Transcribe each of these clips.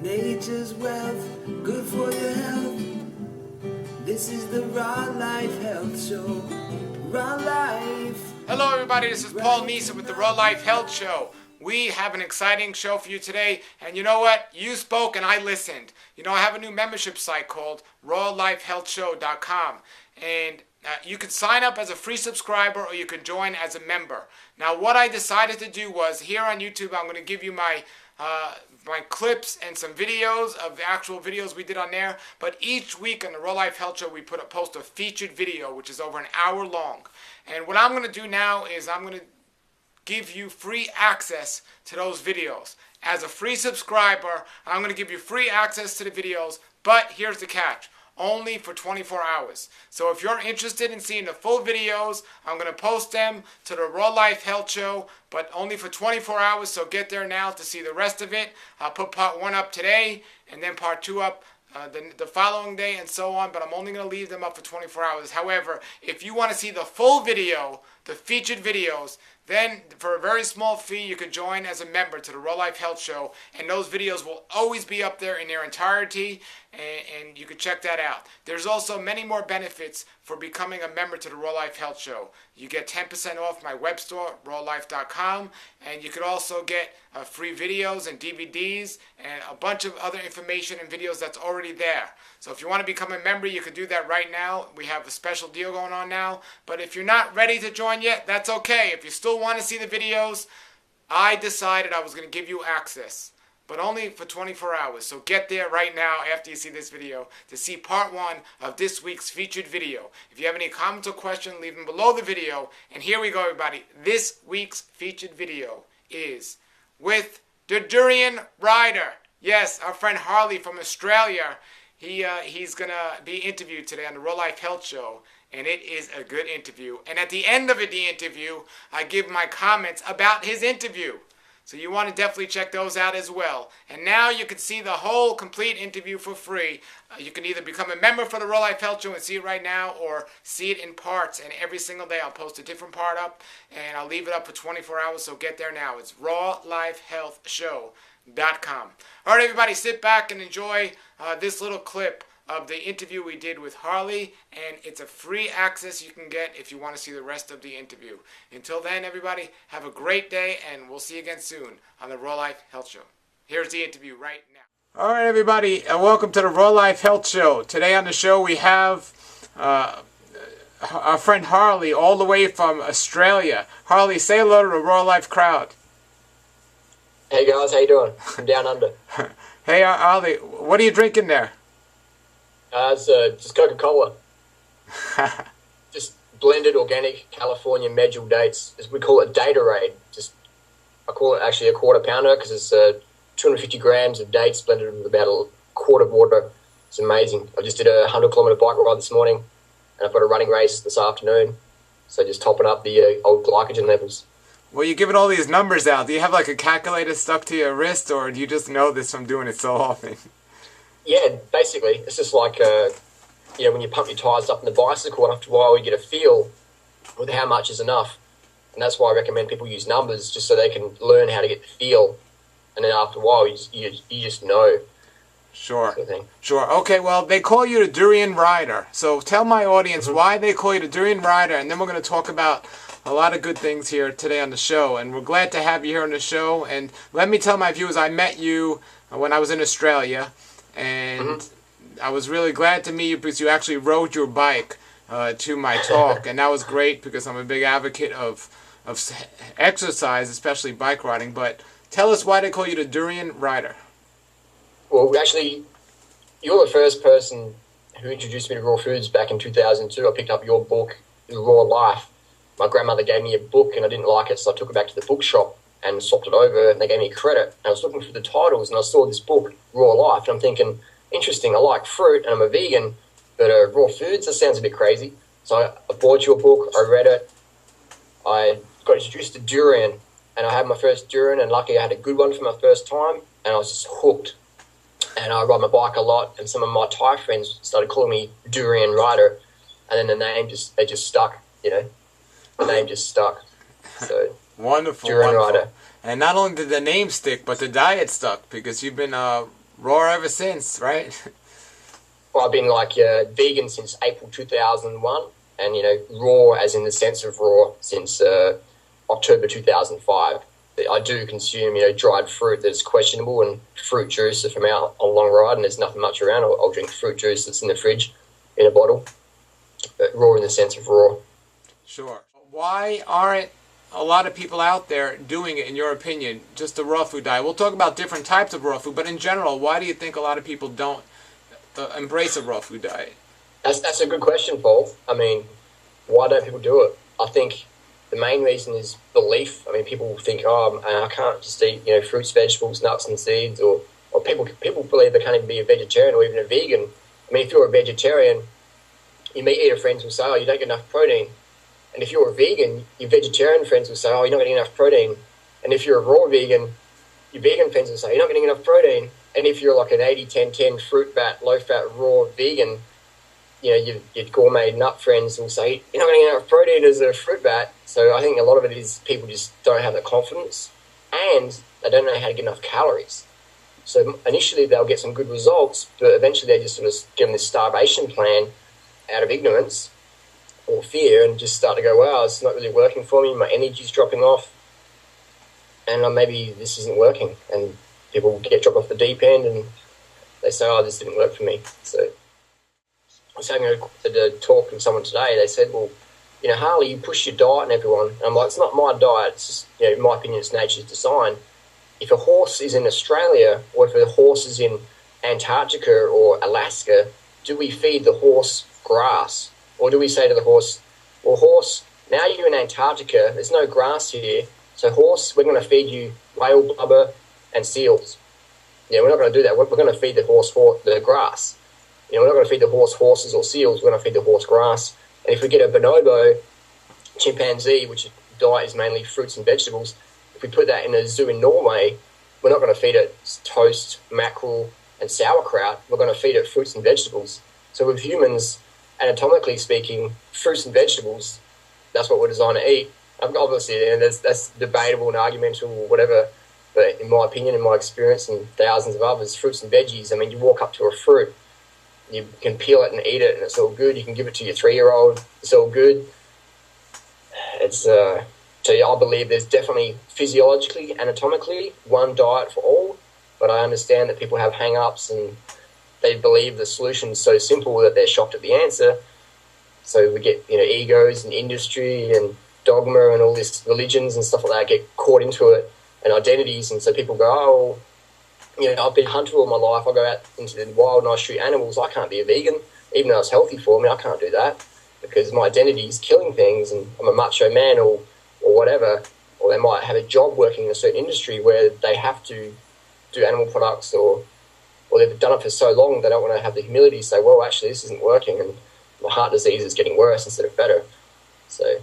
Nature's wealth, good for your health. This is the Raw Life Health Show. Raw Life. Hello everybody, this is Paul Neeson with the Raw Life Health Show. We have an exciting show for you today, and you know what? You spoke and I listened. You know, I have a new membership site called rawlifehealthshow.com, and you can sign up as a free subscriber or you can join as a member. Now, what I decided to do was, here on YouTube, I'm going to give you my clips and some videos of the actual videos we did on there. But each week on the Raw Life Health Show, we post a featured video, which is over an hour long. And what I'm going to do now is I'm going to give you free access to those videos. As a free subscriber, I'm going to give you free access to the videos, but here's the catch. Only for 24 hours. So if you're interested in seeing the full videos, I'm going to post them to the Raw Life Health Show, but only for 24 hours, so get there now to see the rest of it. I'll put part 1 up today, and then part 2 up the following day, and so on, but I'm only going to leave them up for 24 hours. However, if you want to see the full video, the featured videos, then for a very small fee, you could join as a member to the Raw Life Health Show, and those videos will always be up there in their entirety, and you can check that out. There's also many more benefits for becoming a member to the Raw Life Health Show. You get 10% off my web store, rawlife.com, and you could also get free videos and DVDs and a bunch of other information and videos that's already there. So if you want to become a member, you could do that right now. We have a special deal going on now. But if you're not ready to join yet, that's okay. If you still want to see the videos, I decided I was going to give you access, but only for 24 hours. So get there right now after you see this video to see part 1 of this week's featured video. If you have any comments or questions, leave them below the video. And here we go, everybody. This week's featured video is with the Durian Rider. Yes, our friend Harley from Australia. He's going to be interviewed today on the Raw Life Health Show, and it is a good interview. And at the end of the interview, I give my comments about his interview. So you want to definitely check those out as well. And now you can see the whole complete interview for free. You can either become a member for the Raw Life Health Show and see it right now, or see it in parts. And every single day I'll post a different part up, and I'll leave it up for 24 hours, so get there now. It's rawlifehealthshow.com. All right, everybody, sit back and enjoy this little clip of the interview we did with Harley, and it's a free access you can get if you want to see the rest of the interview. Until then, everybody, have a great day, and we'll see you again soon on the Raw Life Health Show. Here's the interview right now. All right, everybody, welcome to the Raw Life Health Show. Today on the show we have our friend Harley, all the way from Australia. Harley, say hello to the Raw Life crowd. Hey guys, how you doing? I'm down under. Hey Harley, what are you drinking there? It's just Coca-Cola. Just blended organic California medjool dates. We call it Datorade. I call it actually a quarter pounder because it's 250 grams of dates blended with about a quart of water. It's amazing. I just did a 100-kilometer bike ride this morning, and I've got a running race this afternoon. So just topping up the old glycogen levels. Well, you're giving all these numbers out. Do you have like a calculator stuck to your wrist, or do you just know this from doing it so often? Yeah, basically. It's just like, when you pump your tyres up in the bicycle, and after a while you get a feel with how much is enough. And that's why I recommend people use numbers, just so they can learn how to get the feel. And then after a while, you just know. Sure. Sort of thing. Sure. Okay, well, they call you the Durian Rider. So tell my audience why they call you the Durian Rider, and then we're going to talk about a lot of good things here today on the show. And we're glad to have you here on the show. And let me tell my viewers, I met you when I was in Australia. And I was really glad to meet you because you actually rode your bike to my talk, and that was great because I'm a big advocate of exercise, especially bike riding. But tell us why they call you the Durian Rider. Well, actually, you're the first person who introduced me to raw foods back in 2002. I picked up your book, Raw Life. My grandmother gave me a book, and I didn't like it, so I took it back to the bookshop and swapped it over, and they gave me credit. And I was looking for the titles, and I saw this book, Raw Life, and I'm thinking, interesting, I like fruit, and I'm a vegan, but raw foods, that sounds a bit crazy. So I bought your book, I read it, I got introduced to durian, and I had my first durian, and luckily I had a good one for my first time, and I was just hooked. And I ride my bike a lot, and some of my Thai friends started calling me Durian Rider, and then the name just stuck, The name just stuck. So wonderful, Durian wonderful. Rider. And not only did the name stick, but the diet stuck, because you've been raw ever since, right? Well, I've been like vegan since April 2001, and raw as in the sense of raw since October 2005. I do consume dried fruit that's questionable and fruit juice if I'm out on a long ride and there's nothing much around. I'll drink fruit juice that's in the fridge in a bottle, but raw in the sense of raw. Sure. Why aren't a lot of people out there doing it, in your opinion, just the raw food diet? We'll talk about different types of raw food, but in general, why do you think a lot of people don't embrace a raw food diet? That's a good question, Paul. I mean, why don't people do it? I think the main reason is belief. I mean, people think, oh, I can't just eat fruits, vegetables, nuts and seeds, or people believe they can't even be a vegetarian or even a vegan. I mean, if you're a vegetarian, your meat eater friends will say, oh, you don't get enough protein. And if you're a vegan, your vegetarian friends will say, oh, you're not getting enough protein. And if you're a raw vegan, your vegan friends will say, you're not getting enough protein. And if you're like an 80-10-10 fruit-fat, low-fat, raw vegan, your gourmet nut friends will say, you're not getting enough protein as a fruit bat. So I think a lot of it is people just don't have the confidence and they don't know how to get enough calories. So initially they'll get some good results, but eventually they just sort of give them this starvation plan out of ignorance or fear and just start to go, wow, it's not really working for me. My energy's dropping off and maybe this isn't working. And people get dropped off the deep end and they say, oh, this didn't work for me. So I was having a talk with someone today. They said, well, Harley, you push your diet on everyone. And I'm like, it's not my diet. It's just, in my opinion, it's nature's design. If a horse is in Australia or if a horse is in Antarctica or Alaska, do we feed the horse grass? Or do we say to the horse, well, horse, now you're in Antarctica, there's no grass here, so horse, we're going to feed you whale blubber and seals. We're not going to do that. We're going to feed the horse the grass. We're not going to feed the horse horses or seals, we're going to feed the horse grass. And if we get a bonobo chimpanzee, which diet is mainly fruits and vegetables, if we put that in a zoo in Norway, we're not going to feed it toast, mackerel, and sauerkraut. We're going to feed it fruits and vegetables. So with humans, anatomically speaking, fruits and vegetables, that's what we're designed to eat. Obviously, that's debatable and argumental or whatever, but in my opinion, in my experience, and thousands of others, fruits and veggies, I mean, you walk up to a fruit, you can peel it and eat it, and it's all good. You can give it to your 3-year-old, it's all good. So I believe there's definitely physiologically, anatomically, one diet for all, but I understand that people have hang-ups and they believe the solution is so simple that they're shocked at the answer. So we get, egos and industry and dogma and all this religions and stuff like that get caught into it and identities. And so people go, oh, I've been a hunter all my life. I go out into the wild and I shoot animals. I can't be a vegan, even though it's healthy for me. I can't do that because my identity is killing things and I'm a macho man or whatever. Or they might have a job working in a certain industry where they have to do animal products or they've done it for so long they don't want to have the humility to say, well, actually, this isn't working and my heart disease is getting worse instead of better. So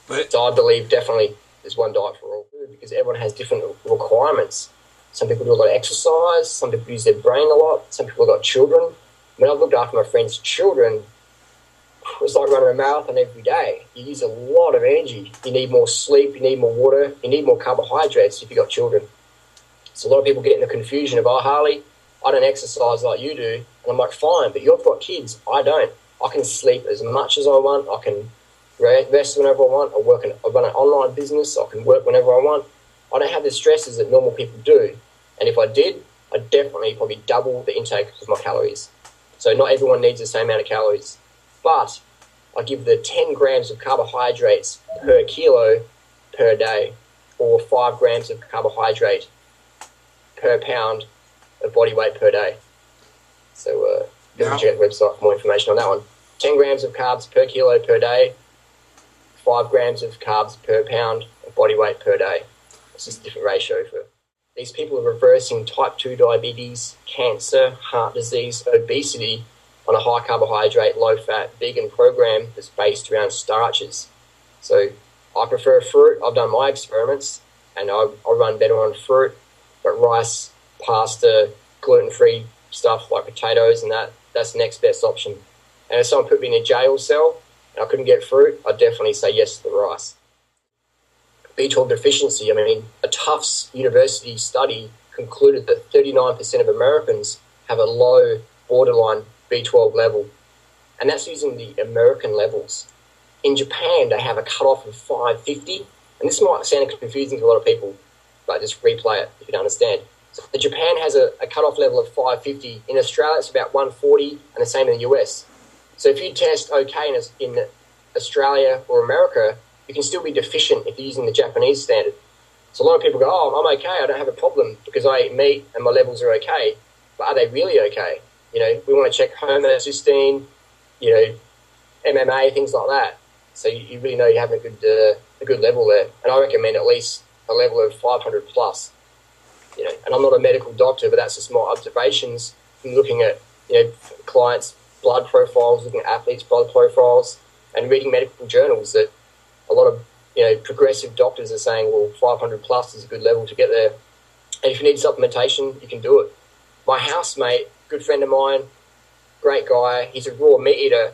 I believe definitely there's one diet for all food because everyone has different requirements. Some people do a lot of exercise. Some people use their brain a lot. Some people have got children. When I've looked after my friends' children, it's like running a marathon every day. You use a lot of energy. You need more sleep. You need more water. You need more carbohydrates if you've got children. So a lot of people get in the confusion of, oh, Harley, I don't exercise like you do. And I'm like, fine, but you've got kids. I don't. I can sleep as much as I want. I can rest whenever I want. I run an online business. I can work whenever I want. I don't have the stresses that normal people do. And if I did, I'd definitely probably double the intake of my calories. So not everyone needs the same amount of calories. But I give the 10 grams of carbohydrates per kilo per day or 5 grams of carbohydrate per pound of body weight per day. So check the website for more information on that one. 10 grams of carbs per kilo per day, 5 grams of carbs per pound of body weight per day. It's just a different ratio for these people are reversing type 2 diabetes, cancer, heart disease, obesity on a high carbohydrate, low fat vegan program that's based around starches. So I prefer fruit. I've done my experiments and I run better on fruit, but rice, pasta, gluten-free stuff like potatoes and that's the next best option. And if someone put me in a jail cell and I couldn't get fruit, I'd definitely say yes to the rice. B12 deficiency, I mean, a Tufts University study concluded that 39% of Americans have a low borderline B12 level, and that's using the American levels. In Japan, they have a cutoff of 550, and this might sound confusing to a lot of people, but just replay it if you don't understand. So Japan has a cutoff level of 550. In Australia, it's about 140, and the same in the US. So if you test okay in Australia or America, you can still be deficient if you're using the Japanese standard. So a lot of people go, oh, I'm okay, I don't have a problem because I eat meat and my levels are okay. But are they really okay? You know, we want to check homocysteine, you know, MMA, things like that. So you really know you're having a good level there. And I recommend at least a level of 500 plus. You know, and I'm not a medical doctor, but that's just my observations from looking at, you know, clients' blood profiles, looking at athletes' blood profiles, and reading medical journals that a lot of, you know, progressive doctors are saying, well, 500 plus is a good level to get there. And if you need supplementation, you can do it. My housemate, good friend of mine, great guy, he's a raw meat eater,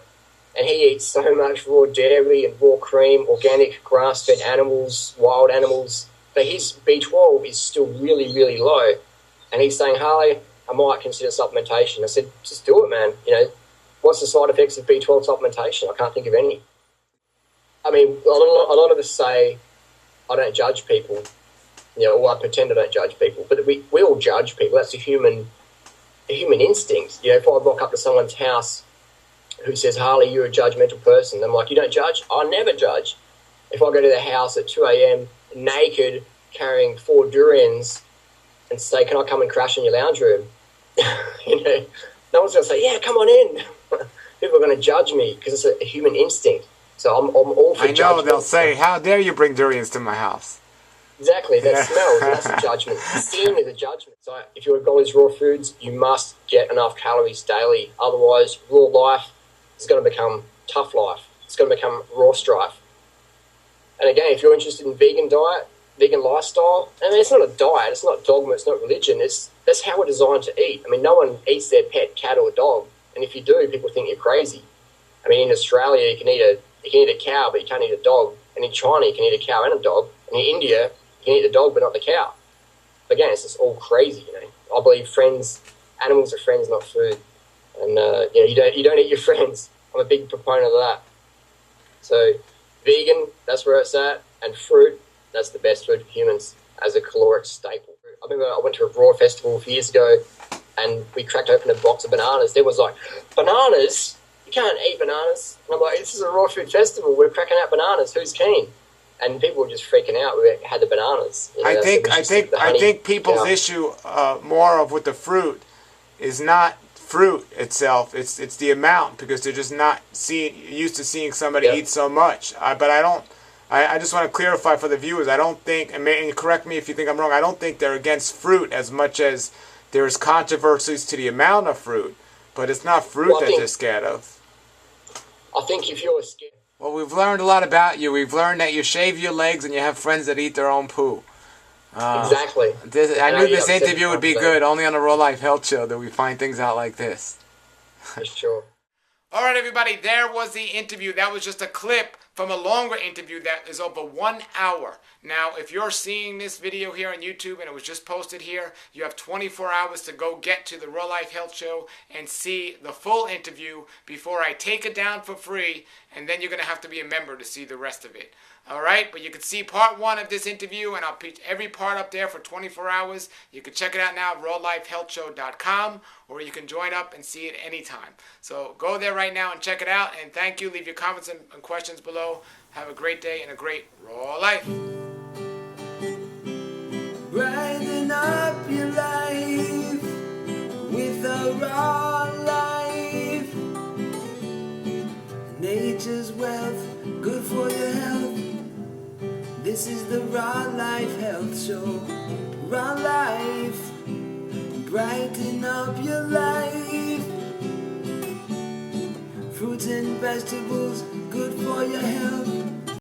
and he eats so much raw dairy and raw cream, organic, grass-fed animals, wild animals, but his B12 is still really, really low. And he's saying, Harley, I might consider supplementation. I said, just do it, man. You know, what's the side effects of B12 supplementation? I can't think of any. I mean, a lot of us say, I don't judge people, you know, or I pretend I don't judge people, but we all judge people. That's a human instinct. You know, if I rock up to someone's house who says, Harley, you're a judgmental person, I'm like, you don't judge? I never judge. If I go to their house at 2 a.m. naked, carrying 4 durians, and say, can I come and crash in your lounge room? You know, no one's going to say, yeah, come on in. People are going to judge me because it's a human instinct. So I'm all for judgment. I know, they'll say, how dare you bring durians to my house? Exactly, that smells, that's a judgment. Seeing is a judgment. So if your goal is raw foods, you must get enough calories daily. Otherwise, raw life is going to become tough life. It's going to become raw strife. And again, if you're interested in vegan diet, vegan lifestyle, I mean, it's not a diet, it's not dogma, it's not religion. That's how we're designed to eat. I mean, no one eats their pet cat or dog, and if you do, people think you're crazy. I mean, in Australia, you can eat a cow, but you can't eat a dog. And in China, you can eat a cow and a dog. And in India, you can eat the dog, but not the cow. Again, it's just all crazy, you know. I believe animals are friends, not food. And you know, you don't eat your friends. I'm a big proponent of that. So vegan, that's where it's at, and fruit, that's the best food for humans as a caloric staple. I remember I went to a raw festival a few years ago, and we cracked open a box of bananas. There was like, bananas? You can't eat bananas. And I'm like, this is a raw food festival. We're cracking out bananas. Who's keen? And people were just freaking out. We had the bananas. You know, I think people's issue more of with the fruit is not fruit itself. It's the amount, because they're just not used to seeing somebody eat so much. But I don't. I just want to clarify for the viewers. I don't think, and correct me if you think I'm wrong, I don't think they're against fruit as much as there's controversies to the amount of fruit. But it's not fruit that they're scared of. I think if you're scared... Well, we've learned a lot about you. We've learned that you shave your legs and you have friends that eat their own poo. Exactly. I knew this interview would be good. Only on the Raw Life Health Show that we find things out like this. For sure. All right, everybody. There was the interview. That was just a clip from a longer interview that is over 1 hour. Now, if you're seeing this video here on YouTube and it was just posted here, you have 24 hours to go get to the Raw Life Health Show and see the full interview before I take it down for free, and then you're going to have to be a member to see the rest of it. All right, but you can see part 1 of this interview, and I'll put every part up there for 24 hours. You can check it out now at rawlifehealthshow.com, or you can join up and see it anytime. So go there right now and check it out, and thank you. Leave your comments and questions below. Have a great day and a great raw life. Brighten up your life with a raw life. Nature's wealth, good for your health. This is the Raw Life Health Show. Raw life, brighten up your life. Fruits and vegetables, good for your health.